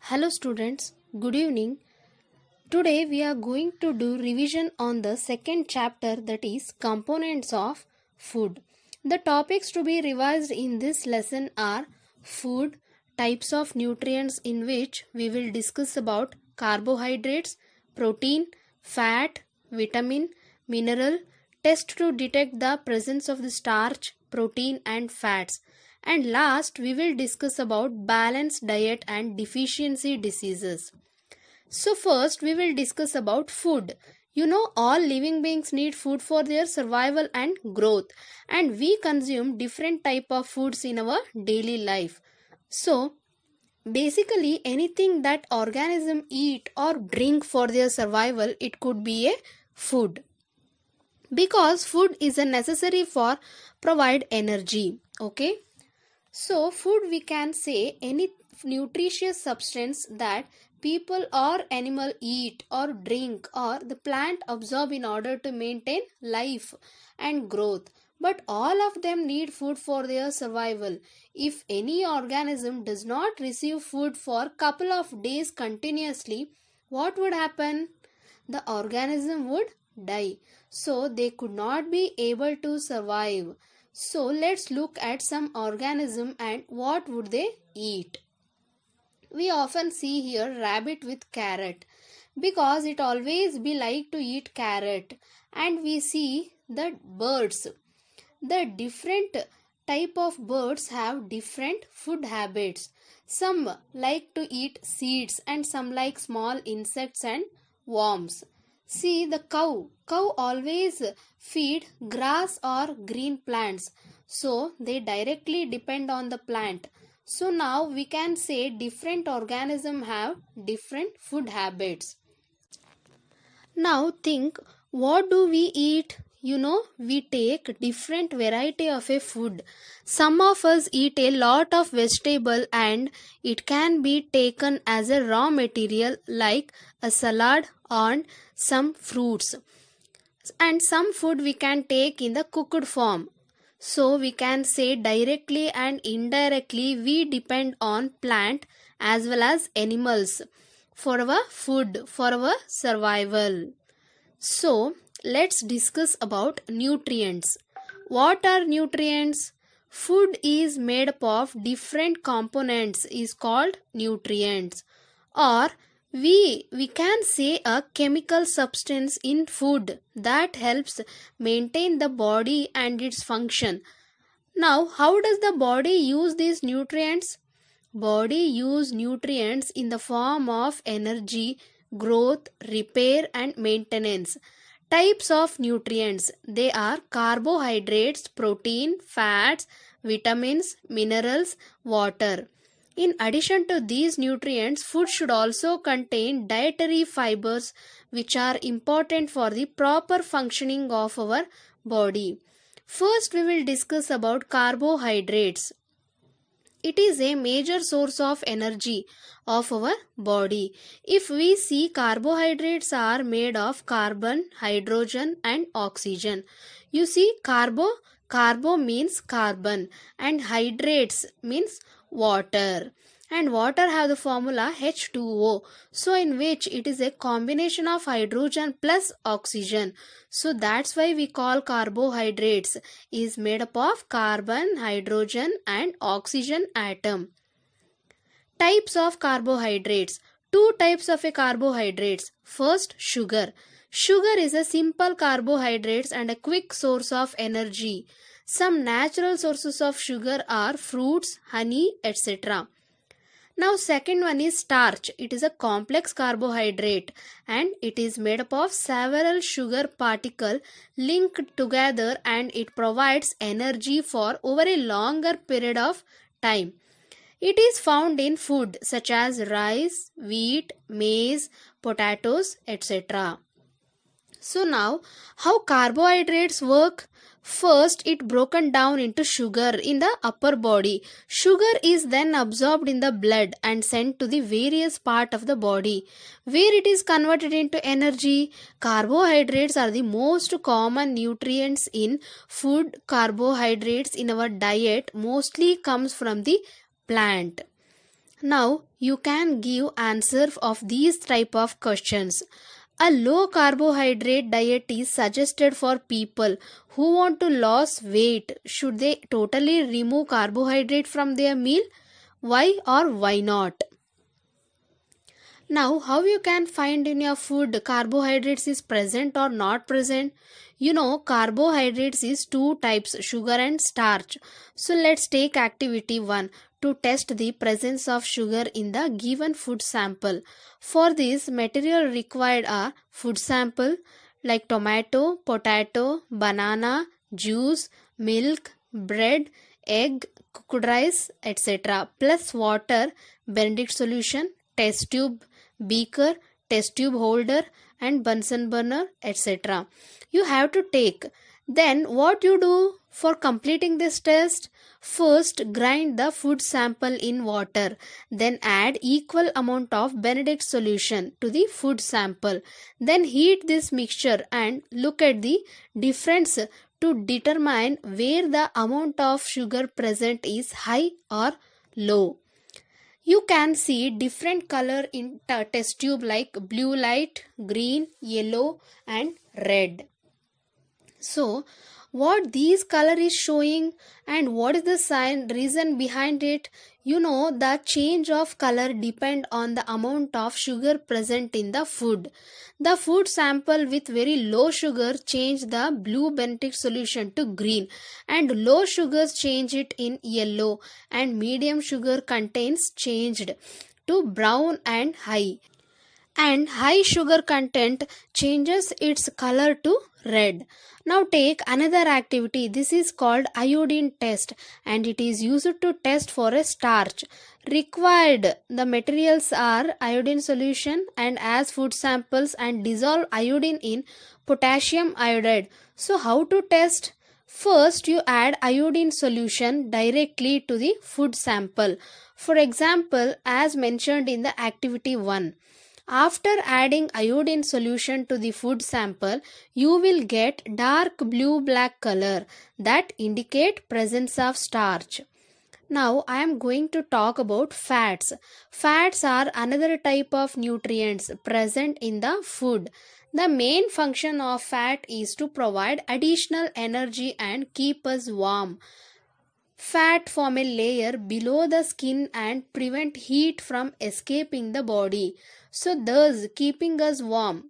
Hello students, good evening. Today we are going to do revision on the second chapter, that is components of food. The topics to be revised in this lesson are food, types of nutrients, in which we will discuss about carbohydrates, protein, fat, vitamin, mineral, test to detect the presence of the starch, protein and fats. And last we will discuss about balanced diet and deficiency diseases. So first we will discuss about food. You know, all living beings need food for their survival and growth, and we consume different type of foods in our daily life. So basically anything that organism eat or drink for their survival, it could be a food, because food is a necessary for provide energy. Okay, so, food, we can say any nutritious substance that people or animal eat or drink or the plant absorb in order to maintain life and growth. But all of them need food for their survival. If any organism does not receive food for couple of days continuously, what would happen? The organism would die. So they could not be able to survive. So let's look at some organism and what would they eat. We often see here rabbit with carrot, because it always be like to eat carrot. And we see the birds. The different type of birds have different food habits. Some like to eat seeds and some like small insects and worms. See the cow. Cow always feed grass or green plants. So they directly depend on the plant. So now we can say different organisms have different food habits. Now think, what do we eat? You know, we take different variety of a food. Some of us eat a lot of vegetable and it can be taken as a raw material like a salad and some fruits. And some food we can take in the cooked form. So we can say directly and indirectly we depend on plant as well as animals for our food, for our survival. So let's discuss about nutrients. What are nutrients? Food is made up of different components is called nutrients, or we can say a chemical substance in food that helps maintain the body and its function. Now, how does the body use these nutrients? Body use nutrients in the form of energy, growth, repair and maintenance. Types of nutrients, they are carbohydrates, protein, fats, vitamins, minerals, water. In addition to these nutrients, food should also contain dietary fibers, which are important for the proper functioning of our body. First, we will discuss about carbohydrates. It is a major source of energy of our body. If we see, carbohydrates are made of carbon, hydrogen and oxygen. You see, carbo means carbon and hydrates means water. And water have the formula H2O. So in which it is a combination of hydrogen plus oxygen. So that's why we call carbohydrates is made up of carbon, hydrogen and oxygen atom. Types of carbohydrates. Two types of a carbohydrates. First, sugar. Sugar is a simple carbohydrates and a quick source of energy. Some natural sources of sugar are fruits, honey, etc. Now second one is starch. It is a complex carbohydrate and it is made up of several sugar particles linked together, and it provides energy for over a longer period of time. It is found in food such as rice, wheat, maize, potatoes, etc. So now, how carbohydrates work? First, it broken down into sugar in the upper body. Sugar is then absorbed in the blood and sent to the various part of the body, where it is converted into energy. Carbohydrates are the most common nutrients in food. Carbohydrates in our diet mostly comes from the plant. Now you can give answer of these type of questions. A low carbohydrate diet is suggested for people who want to lose weight. Should they totally remove carbohydrate from their meal? Why or why not? Now, how you can find in your food carbohydrates is present or not present? You know, carbohydrates is two types, sugar and starch. So let's take activity 1 to test the presence of sugar in the given food sample. For this, material required are food sample like tomato, potato, banana, juice, milk, bread, egg, cooked rice, etc. plus water, Benedict solution, test tube, beaker, test tube holder and Bunsen burner, etc. You have to take. Then what you do for completing this test? First grind the food sample in water, then add equal amount of Benedict solution to the food sample. Then heat this mixture and look at the difference to determine where the amount of sugar present is high or low. You can see different color in test tube like blue light, green, yellow and red. So what these color is showing and what is the reason behind it? You know, the change of color depend on the amount of sugar present in the food. The food sample with very low sugar change the blue Benedict solution to green and low sugars change it in yellow and medium sugar contains changed to brown and high sugar content changes its color to red. Now take another activity. This is called iodine test and it is used to test for a starch. Required the materials are iodine solution and as food samples and dissolve iodine in potassium iodide. So how to test? First you add iodine solution directly to the food sample. For example, as mentioned in the activity 1. After adding iodine solution to the food sample, you will get dark blue-black color that indicate presence of starch. Now I am going to talk about fats. Fats are another type of nutrients present in the food. The main function of fat is to provide additional energy and keep us warm. Fat form a layer below the skin and prevent heat from escaping the body, so thus keeping us warm.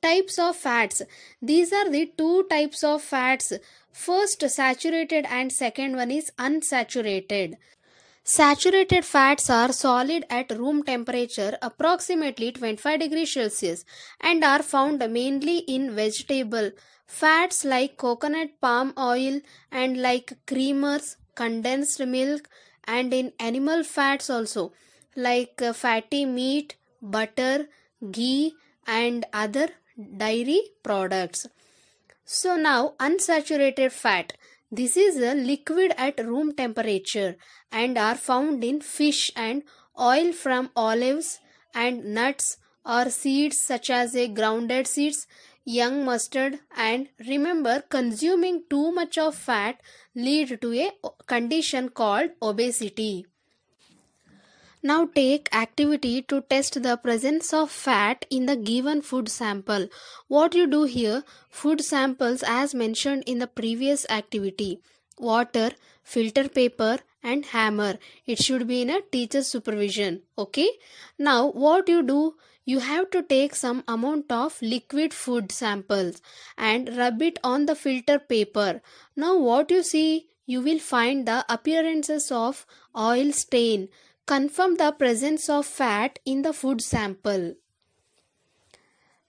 Types of fats. These are the two types of fats. First saturated and second one is unsaturated. Saturated fats are solid at room temperature approximately 25 degrees Celsius and are found mainly in vegetable fats like coconut palm oil and like creamers, condensed milk and in animal fats also like fatty meat, butter, ghee and other dairy products. So now unsaturated fat. This is a liquid at room temperature and are found in fish and oil from olives and nuts or seeds such as a grounded seeds, young mustard and remember consuming too much of fat lead to a condition called obesity. Now take activity to test the presence of fat in the given food sample. What you do here, food samples as mentioned in the previous activity. Water, filter paper and hammer. It should be in a teacher's supervision. Okay. Now what you do, you have to take some amount of liquid food samples and rub it on the filter paper. Now what you see, you will find the appearances of oil stain. Confirm the presence of fat in the food sample.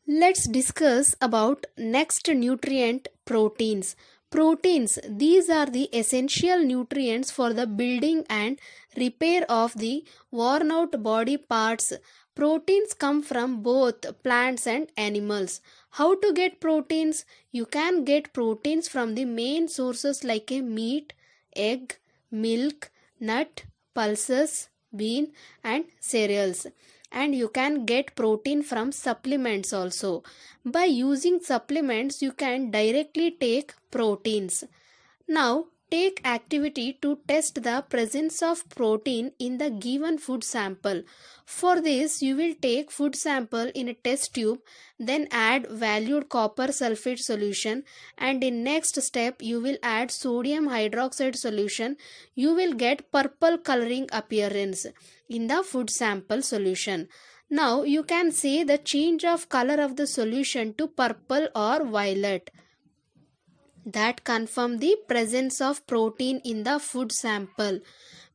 Let's discuss about next nutrient, proteins. Proteins, these are the essential nutrients for the building and repair of the worn out body parts. Proteins come from both plants and animals. How to get proteins? You can get proteins from the main sources like a meat, egg, milk, nut, pulses, bean and cereals, and you can get protein from supplements also. By using supplements you can directly take proteins. Now undertake activity to test the presence of protein in the given food sample. For this, you will take food sample in a test tube, then add valued copper sulfate solution, and in next step you will add sodium hydroxide solution. You will get purple coloring appearance in the food sample solution. Now you can see the change of color of the solution to purple or violet. That confirm the presence of protein in the food sample.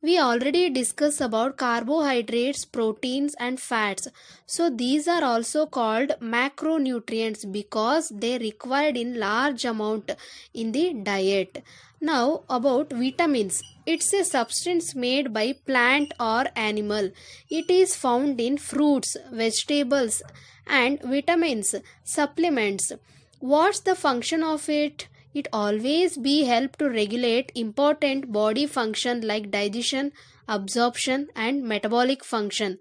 We already discussed about carbohydrates, proteins and fats. So these are also called macronutrients because they required in large amount in the diet. Now about vitamins. It's a substance made by plant or animal. It is found in fruits, vegetables and vitamins, supplements. What's the function of it? It always be help to regulate important body function like digestion, absorption and metabolic function.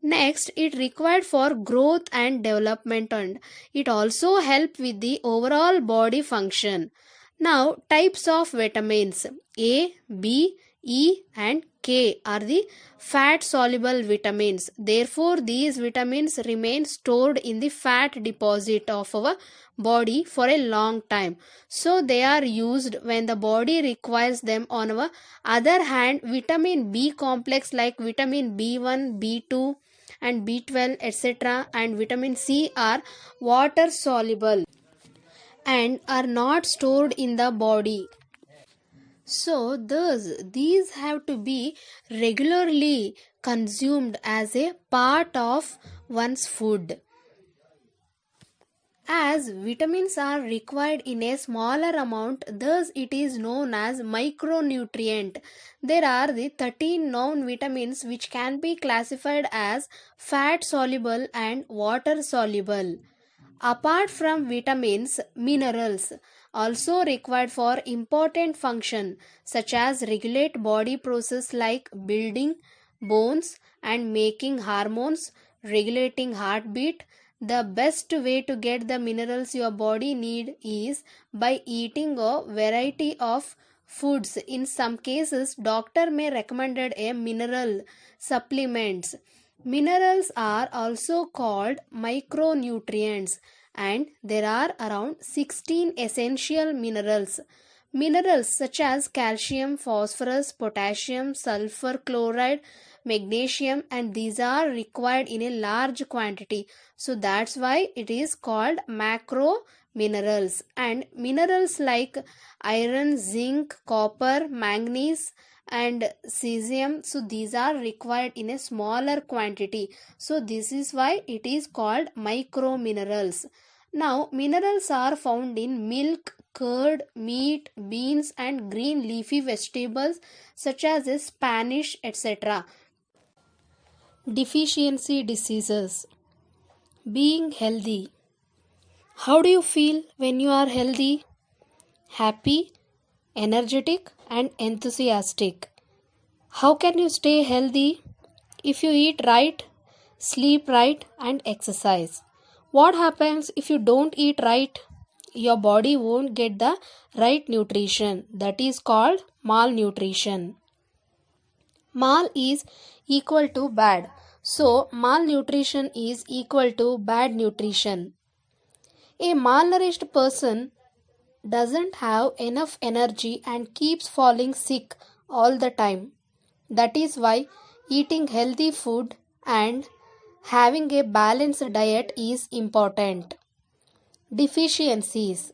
Next, it required for growth and development, and it also help with the overall body function. Now, types of vitamins A, B, E and K are the fat soluble vitamins. Therefore, these vitamins remain stored in the fat deposit of our body for a long time. So they are used when the body requires them. On our other hand, vitamin B complex like vitamin B1, B2 and B12 etc. and vitamin C are water soluble and are not stored in the body. So thus these have to be regularly consumed as a part of one's food. As vitamins are required in a smaller amount, thus it is known as micronutrient. There are the 13 known vitamins which can be classified as fat soluble and water soluble. Apart from vitamins, minerals also required for important function such as regulate body process like building bones and making hormones, regulating heartbeat. The best way to get the minerals your body need is by eating a variety of foods. In some cases, doctor may recommended a mineral supplements. Minerals are also called micronutrients and there are around 16 essential minerals. Minerals such as calcium, phosphorus, potassium, sulfur, chloride, magnesium and these are required in a large quantity. So that's why it is called macro minerals. And minerals like iron, zinc, copper, manganese and cesium, so these are required in a smaller quantity. So this is why it is called micro minerals. Now minerals are found in milk, curd, meat, beans and green leafy vegetables such as Spanish etc. Deficiency diseases. Being healthy. How do you feel when you are healthy? Happy, energetic and enthusiastic. How can you stay healthy? If you eat right, sleep right and exercise. What happens if you don't eat right? Your body won't get the right nutrition. That is called malnutrition. Mal is equal to bad. So malnutrition is equal to bad nutrition. A malnourished person doesn't have enough energy and keeps falling sick all the time. That is why eating healthy food and having a balanced diet is important. Deficiencies.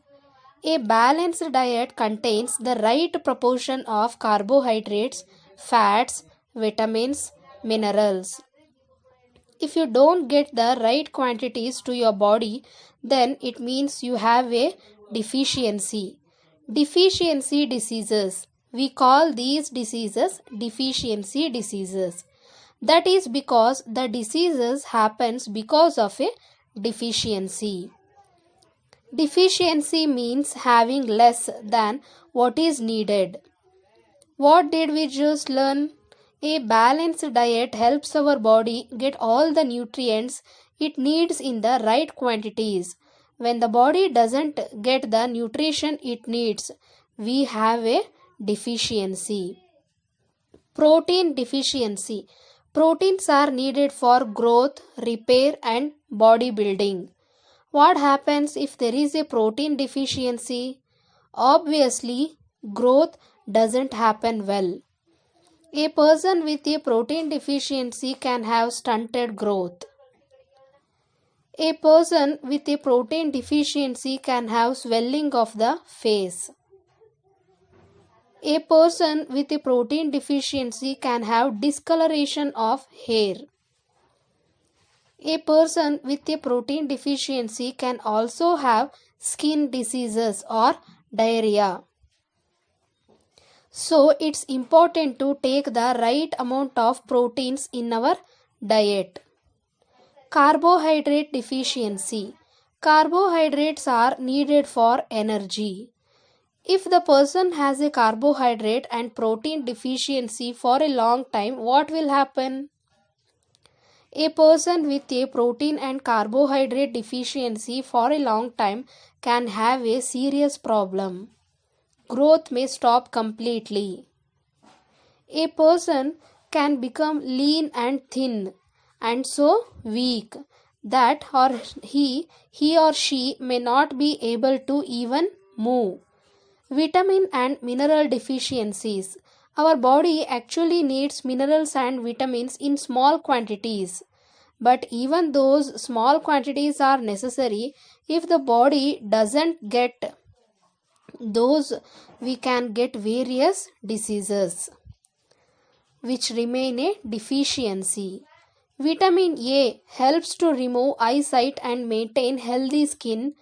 A balanced diet contains the right proportion of carbohydrates, fats, vitamins, minerals. If you don't get the right quantities to your body, then it means you have a deficiency. Deficiency diseases. We call these diseases deficiency diseases. That is because the diseases happens because of a deficiency. Deficiency means having less than what is needed. What did we just learn? A balanced diet helps our body get all the nutrients it needs in the right quantities. When the body doesn't get the nutrition it needs, we have a deficiency. Protein deficiency. Proteins are needed for growth, repair, and bodybuilding. What happens if there is a protein deficiency? Obviously, growth doesn't happen well. A person with a protein deficiency can have stunted growth. A person with a protein deficiency can have swelling of the face. A person with a protein deficiency can have discoloration of hair. A person with a protein deficiency can also have skin diseases or diarrhea. So it's important to take the right amount of proteins in our diet. Carbohydrate deficiency. Carbohydrates are needed for energy. If the person has a carbohydrate and protein deficiency for a long time, what will happen? A person with a protein and carbohydrate deficiency for a long time can have a serious problem. Growth may stop completely. A person can become lean and thin and so weak that he or she may not be able to even move. Vitamin and mineral deficiencies. Our body actually needs minerals and vitamins in small quantities. But even those small quantities are necessary. If the body doesn't get those, we can get various diseases which remain a deficiency. Vitamin A helps to remove eyesight and maintain healthy skin.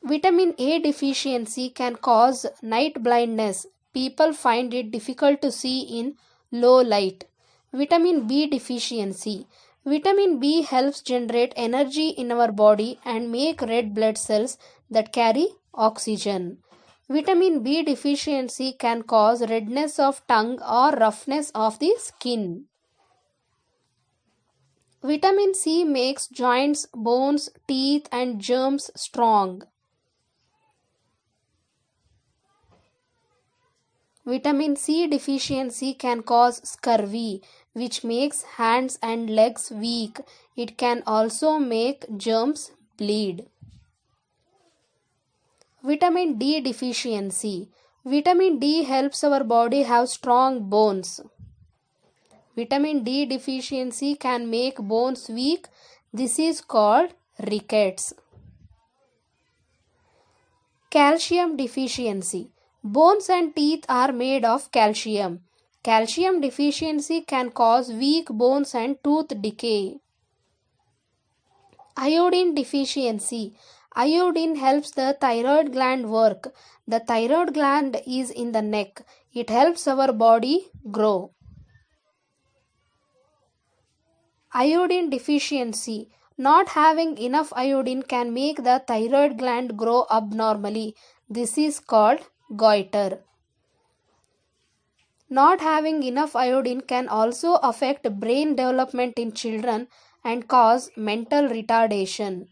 Vitamin A deficiency can cause night blindness. People find it difficult to see in low light. Vitamin B deficiency. Vitamin B helps generate energy in our body and make red blood cells that carry oxygen. Vitamin B deficiency can cause redness of tongue or roughness of the skin. Vitamin C makes joints, bones, teeth, and germs strong. Vitamin C deficiency can cause scurvy, which makes hands and legs weak. It can also make germs bleed. Vitamin D deficiency. Vitamin D helps our body have strong bones. Vitamin D deficiency can make bones weak. This is called rickets. Calcium deficiency. Bones and teeth are made of calcium. Calcium deficiency can cause weak bones and tooth decay. Iodine deficiency. Iodine helps the thyroid gland work. The thyroid gland is in the neck. It helps our body grow. Iodine deficiency. Not having enough iodine can make the thyroid gland grow abnormally. This is called goiter. Not having enough iodine can also affect brain development in children and cause mental retardation.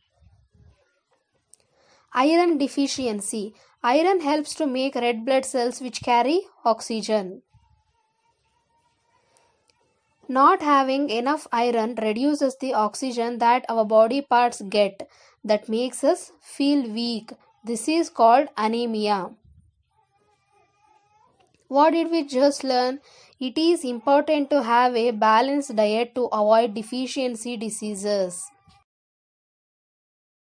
Iron deficiency. Iron helps to make red blood cells which carry oxygen. Not having enough iron reduces the oxygen that our body parts get. That makes us feel weak. This is called anemia. What did we just learn? It is important to have a balanced diet to avoid deficiency diseases.